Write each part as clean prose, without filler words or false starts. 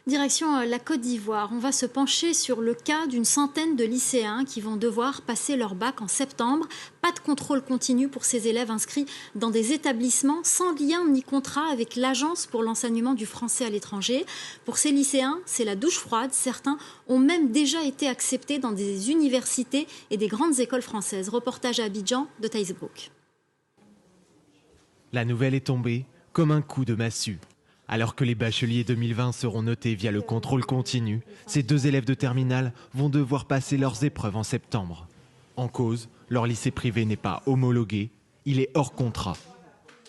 Direction la Côte d'Ivoire, on va se pencher sur le cas d'une centaine de lycéens qui vont devoir passer leur bac en septembre. Pas de contrôle continu pour ces élèves inscrits dans des établissements sans lien ni contrat avec l'Agence pour l'enseignement du français à l'étranger. Pour ces lycéens, c'est la douche froide. Certains ont même déjà été acceptés dans des universités et des grandes écoles françaises. Reportage à Abidjan de Thaïs Brook. La nouvelle est tombée comme un coup de massue. Alors que les bacheliers 2020 seront notés via le contrôle continu, ces deux élèves de terminale vont devoir passer leurs épreuves en septembre. En cause, leur lycée privé n'est pas homologué, il est hors contrat.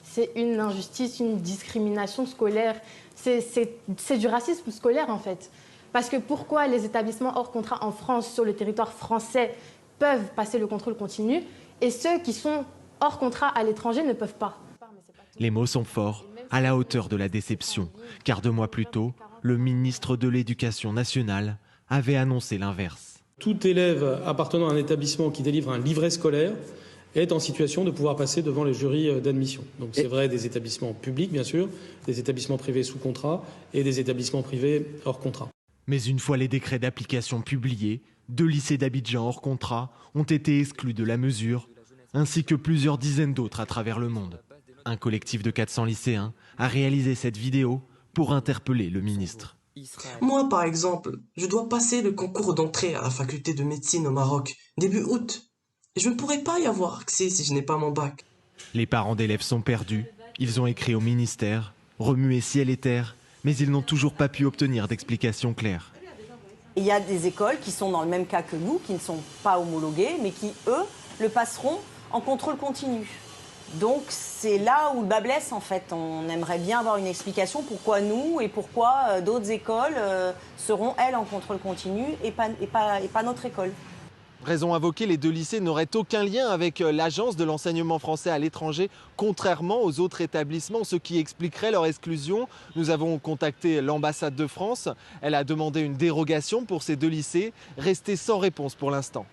C'est une injustice, une discrimination scolaire. C'est du racisme scolaire en fait. Parce que pourquoi les établissements hors contrat en France, sur le territoire français, peuvent passer le contrôle continu et ceux qui sont hors contrat à l'étranger ne peuvent pas? Les mots sont forts, à la hauteur de la déception, car 2 mois plus tôt, le ministre de l'Éducation nationale avait annoncé l'inverse. Tout élève appartenant à un établissement qui délivre un livret scolaire est en situation de pouvoir passer devant les jurys d'admission. Donc c'est vrai des établissements publics, bien sûr, des établissements privés sous contrat et des établissements privés hors contrat. Mais une fois les décrets d'application publiés, 2 lycées d'Abidjan hors contrat ont été exclus de la mesure, ainsi que plusieurs dizaines d'autres à travers le monde. Un collectif de 400 lycéens a réalisé cette vidéo pour interpeller le ministre. Moi, par exemple, je dois passer le concours d'entrée à la faculté de médecine au Maroc, début août. Et je ne pourrai pas y avoir accès si je n'ai pas mon bac. Les parents d'élèves sont perdus. Ils ont écrit au ministère, remué ciel et terre, mais ils n'ont toujours pas pu obtenir d'explications claires. Il y a des écoles qui sont dans le même cas que nous, qui ne sont pas homologuées, mais qui, eux, le passeront en contrôle continu. Donc c'est là où le bas blesse en fait. On aimerait bien avoir une explication pourquoi nous et pourquoi d'autres écoles seront elles en contrôle continu et pas notre école. Raison invoquée, les 2 lycées n'auraient aucun lien avec l'Agence de l'enseignement français à l'étranger, contrairement aux autres établissements, ce qui expliquerait leur exclusion. Nous avons contacté l'ambassade de France. Elle a demandé une dérogation pour ces 2 lycées, restés sans réponse pour l'instant.